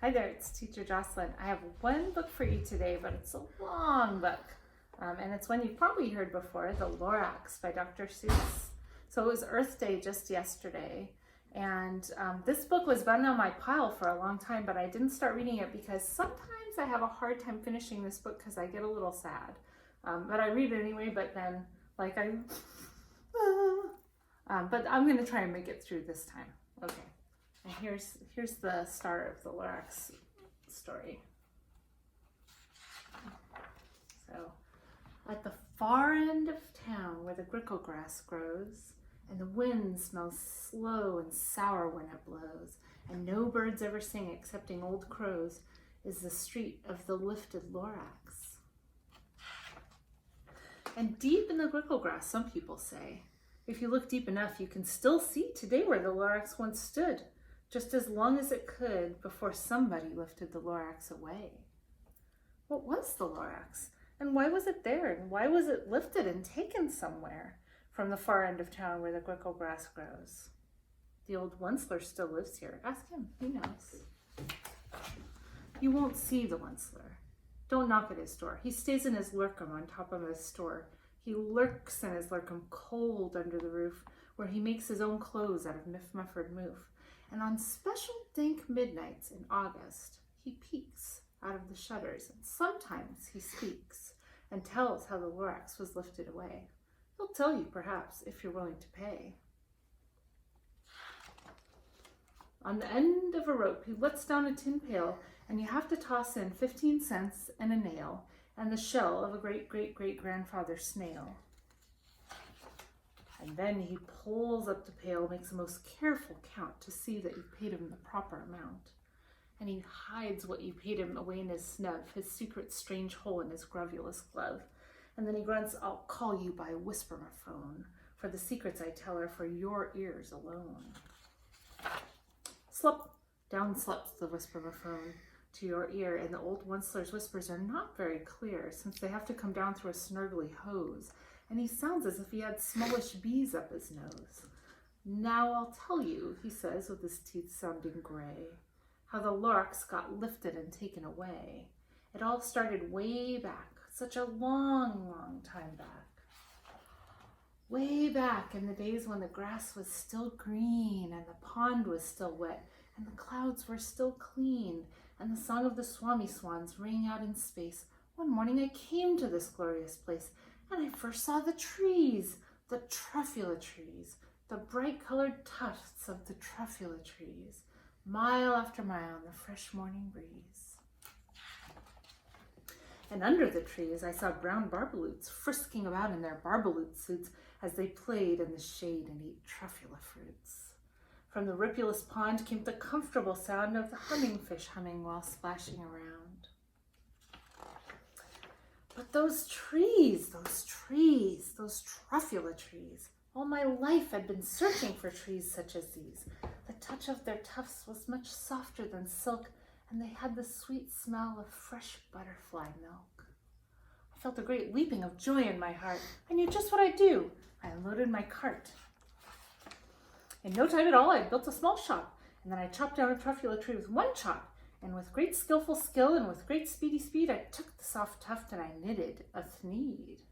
Hi there, it's Teacher Jocelyn. I have one book for you today, but it's a long book. And it's one you've probably heard before, The Lorax by Dr. Seuss. So it was Earth Day just yesterday. And this book was been on my pile for a long time, but I didn't start reading it because sometimes I have a hard time finishing this book because I get a little sad. But I read it anyway, but then but I'm going to try and make it through this time. Okay. And here's the start of the Lorax story. So, at the far end of town where the grickle grass grows, and the wind smells slow and sour when it blows, and no birds ever sing excepting old crows, is the street of the lifted Lorax. And deep in the grickle grass, some people say, if you look deep enough, you can still see today where the Lorax once stood, just as long as it could before somebody lifted the Lorax away. What was the Lorax? And why was it there? And why was it lifted and taken somewhere from the far end of town where the grickle grass grows? The old Onceler still lives here. Ask him, he knows. You won't see the Onceler. Don't knock at his door. He stays in his lurkum on top of his store. He lurks in his lurkum cold under the roof, where he makes his own clothes out of Miff-Mufford Moof. And on special dank midnights in August, he peeks out of the shutters, and sometimes he speaks and tells how the Lorax was lifted away. He'll tell you, perhaps, if you're willing to pay. On the end of a rope, he lets down a tin pail, and you have to toss in 15 cents and a nail and the shell of a great-great-great-grandfather snail. And then he pulls up the pail, makes a most careful count to see that you've paid him the proper amount. And he hides what you paid him away in his snub, his secret strange hole in his grovulous glove. And then he grunts, I'll call you by whisper-my-phone, for the secrets I tell are for your ears alone. Slop, down slops the whisper-my-phone to your ear, and the old Onceler's whispers are not very clear, since they have to come down through a snurgly hose. And he sounds as if he had smallish bees up his nose. Now I'll tell you, he says with his teeth sounding gray, how the Lorax got lifted and taken away. It all started way back, such a long, long time back. Way back in the days when the grass was still green and the pond was still wet and the clouds were still clean and the song of the swami swans rang out in space. One morning I came to this glorious place, and I first saw the trees, the truffula trees, the bright-colored tufts of the truffula trees, mile after mile in the fresh morning breeze. And under the trees I saw brown barbaloots frisking about in their barbaloot suits as they played in the shade and ate truffula fruits. From the ripulous pond came the comfortable sound of the humming fish humming while splashing around. But those trees, those truffula trees, all my life I'd been searching for trees such as these. The touch of their tufts was much softer than silk, and they had the sweet smell of fresh butterfly milk. I felt a great leaping of joy in my heart. I knew just what I'd do. I unloaded my cart. In no time at all, I built a small shop, and then I chopped down a truffula tree with one chop. And with great skillful skill and with great speedy speed, I took the soft tuft and I knitted a thneed.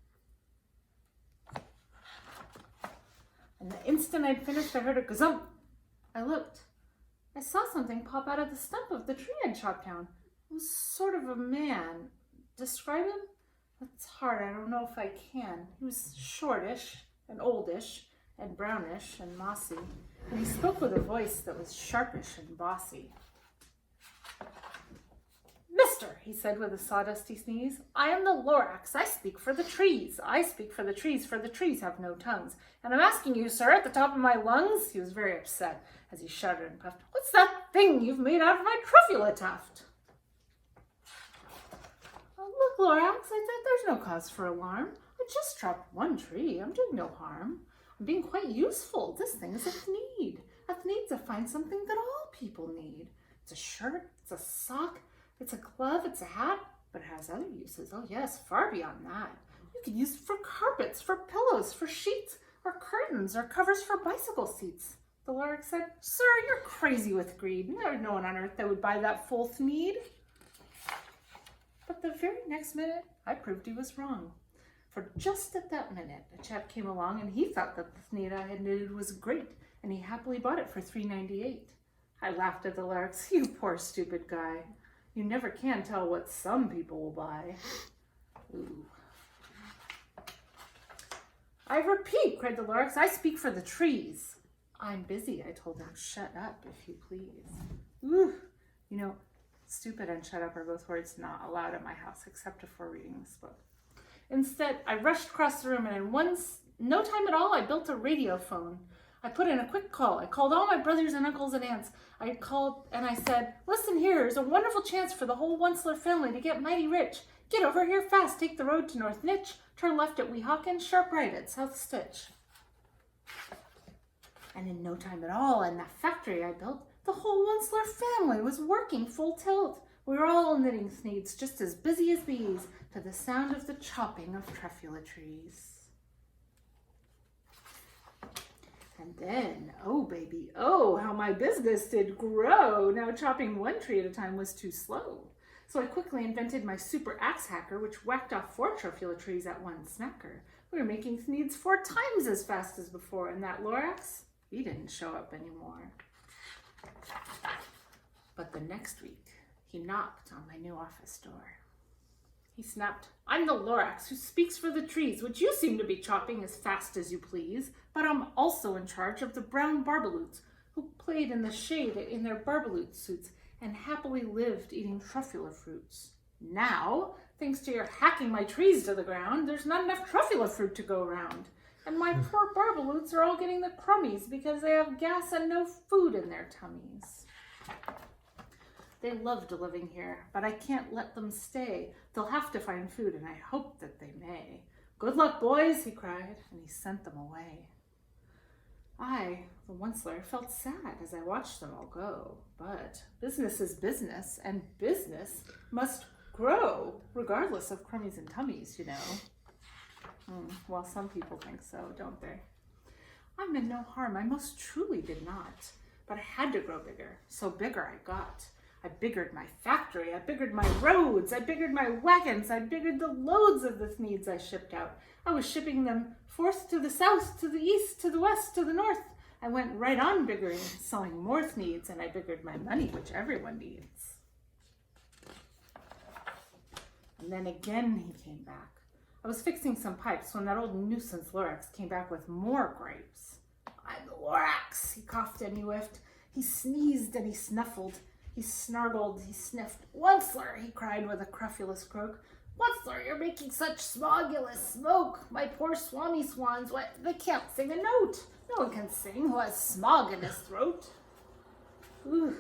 And the instant I'd finished, I heard a gazump. I looked. I saw something pop out of the stump of the tree I'd chopped down. It was sort of a man. Describe him? That's hard. I don't know if I can. He was shortish and oldish and brownish and mossy, and he spoke with a voice that was sharpish and bossy. Mister, he said with a sawdusty sneeze, I am the Lorax. I speak for the trees. I speak for the trees have no tongues. And I'm asking you, sir, at the top of my lungs, he was very upset as he shuddered and puffed, what's that thing you've made out of my truffula tuft? Oh, look, Lorax, I said, there's no cause for alarm. I just chopped one tree. I'm doing no harm. I'm being quite useful. This thing is a thneed. A thneed's a fine something that all people need. It's a shirt, it's a sock, it's a glove, it's a hat, but it has other uses. Oh yes, far beyond that. You can use it for carpets, for pillows, for sheets, or curtains, or covers for bicycle seats. The Lorax said, "Sir, you're crazy with greed. There's no one on earth that would buy that full thneed." But the very next minute, I proved he was wrong. For just at that minute, a chap came along and he thought that the thneed I had knitted was great, and he happily bought it for $3.98. I laughed at the Lorax. "You poor stupid guy. You never can tell what some people will buy." Ooh. "I repeat," cried the Lorax, "I speak for the trees." "I'm busy," I told him. "Shut up, if you please." Ooh. You know, stupid and shut up are both words not allowed at my house, except if we're reading this book. Instead, I rushed across the room, and in no time at all, I built a radio phone. I put in a quick call. I called all my brothers and uncles and aunts. I called and I said, "Listen here, here's a wonderful chance for the whole Onceler family to get mighty rich. Get over here fast, take the road to North Nitch, turn left at Weehawken, sharp right at South Stitch." And in no time at all, in that factory I built, the whole Onceler family was working full tilt. We were all knitting thneeds, just as busy as bees, to the sound of the chopping of truffula trees. And then, oh baby, oh, how my business did grow. Now chopping one tree at a time was too slow. So I quickly invented my super axe hacker, which whacked off 4 truffula trees at one smacker. We were making thneeds 4 times as fast as before, and that Lorax, he didn't show up anymore. But the next week, he knocked on my new office door. He snapped, "I'm the Lorax who speaks for the trees, which you seem to be chopping as fast as you please, but I'm also in charge of the brown barbaloots who played in the shade in their barbaloot suits and happily lived eating truffula fruits. Now, thanks to your hacking my trees to the ground, there's not enough truffula fruit to go around. And my poor barbaloots are all getting the crummies because they have gas and no food in their tummies. They loved living here, but I can't let them stay. They'll have to find food, and I hope that they may. Good luck, boys," he cried, and he sent them away. I, the Onceler, felt sad as I watched them all go. But business is business, and business must grow, regardless of crummies and tummies, you know. Well, some people think so, don't they? I meant no harm. I most truly did not. But I had to grow bigger, so bigger I got. I biggered my factory, I biggered my roads, I biggered my wagons, I biggered the loads of the thneeds I shipped out. I was shipping them forth to the south, to the east, to the west, to the north. I went right on biggering, selling more thneeds, and I biggered my money, which everyone needs. And then again he came back. I was fixing some pipes when that old nuisance Lorax came back with more grapes. "I'm the Lorax," he coughed and he whiffed. He sneezed and he snuffled. He snargled, he sniffed. "Onceler," he cried with a crufulous croak. "Onceler, you're making such smogulous smoke. My poor swami swans, they can't sing a note. No one can sing who has smog in his throat." Ooh.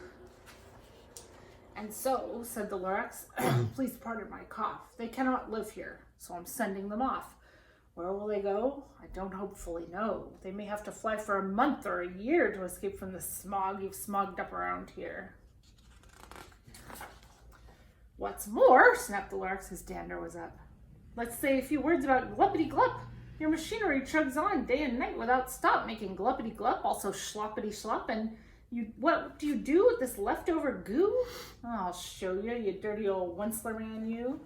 "And so," said the Lorax, "please pardon my cough. They cannot live here, so I'm sending them off. Where will they go? I don't hopefully know. They may have to fly for a month or a year to escape from the smog you've smogged up around here." "What's more," snapped the Lorax, his dander was up, "let's say a few words about gluppity-glup. Your machinery chugs on day and night without stop, making gluppity-glup, also sloppity-slop, and what do you do with this leftover goo? I'll show you, you dirty old Onceler man, you.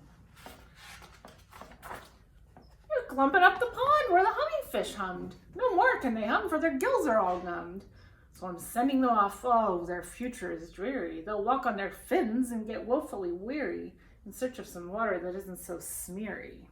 You're glumping up the pond where the hummingfish hummed. No more can they hum, for their gills are all numbed. So I'm sending them off. Oh, their future is dreary. They'll walk on their fins and get woefully weary in search of some water that isn't so smeary."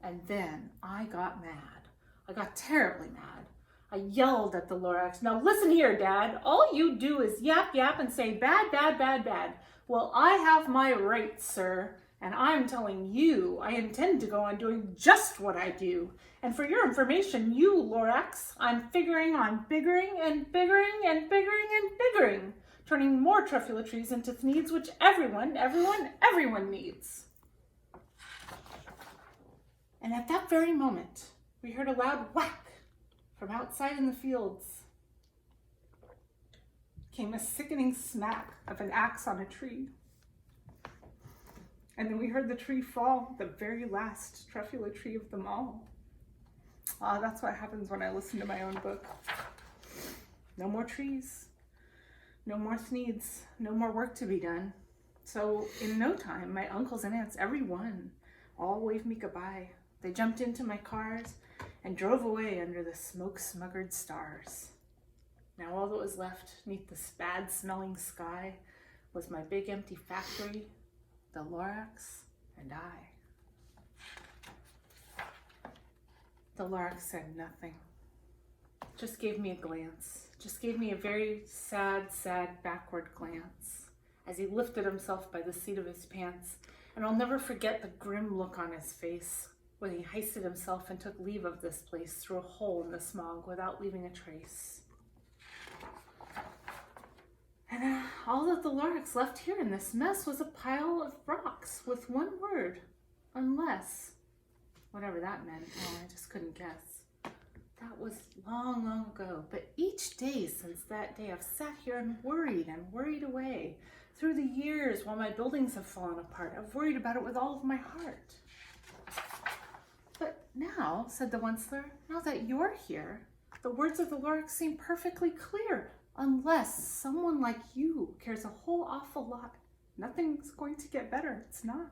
And then I got mad. I got terribly mad. I yelled at the Lorax, "Now listen here, Dad. All you do is yap, yap, and say bad, bad, bad, bad. Well, I have my rights, sir. And I'm telling you, I intend to go on doing just what I do. And for your information, you Lorax, I'm figuring on biggering and biggering and biggering and biggering, turning more truffula trees into thneeds which everyone needs." And at that very moment, we heard a loud whack from outside in the fields. Came a sickening smack of an axe on a tree. And then we heard the tree fall, the very last truffula tree of them all. That's what happens when I listen to my own book. No more trees, no more Sneeds, no more work to be done. So in no time, my uncles and aunts, everyone, all waved me goodbye. They jumped into my cars and drove away under the smoke-smuggered stars. Now all that was left neath this bad-smelling sky was my big empty factory, the Lorax, and I. The Lorax said nothing, just gave me a glance, just gave me a very sad, backward glance as he lifted himself by the seat of his pants, and I'll never forget the grim look on his face when he hoisted himself and took leave of this place through a hole in the smog without leaving a trace. And all that the Lorax left here in this mess was a pile of rocks with one word, unless. Whatever that meant, I just couldn't guess. That was long, long ago, but each day since that day I've sat here and worried away. Through the years while my buildings have fallen apart, I've worried about it with all of my heart. But now, said the Onceler, now that you're here, the words of the Lorax seem perfectly clear. Unless someone like you cares a whole awful lot, nothing's going to get better. It's not.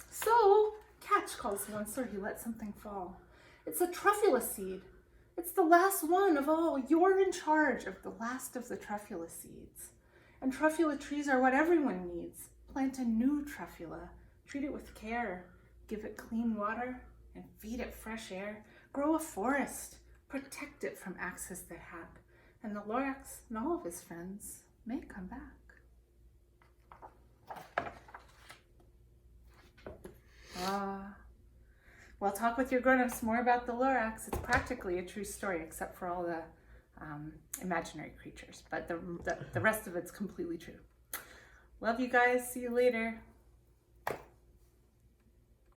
So, catch, calls the Onceler. He let something fall. It's a truffula seed. It's the last one of all. You're in charge of the last of the truffula seeds. And truffula trees are what everyone needs. Plant a new truffula. Treat it with care. Give it clean water and feed it fresh air. Grow a forest. Protect it from axes that hack. And the Lorax and all of his friends may come back. Well, talk with your grown-ups more about the Lorax. It's practically a true story, except for all the imaginary creatures. But the rest of it's completely true. Love you guys. See you later.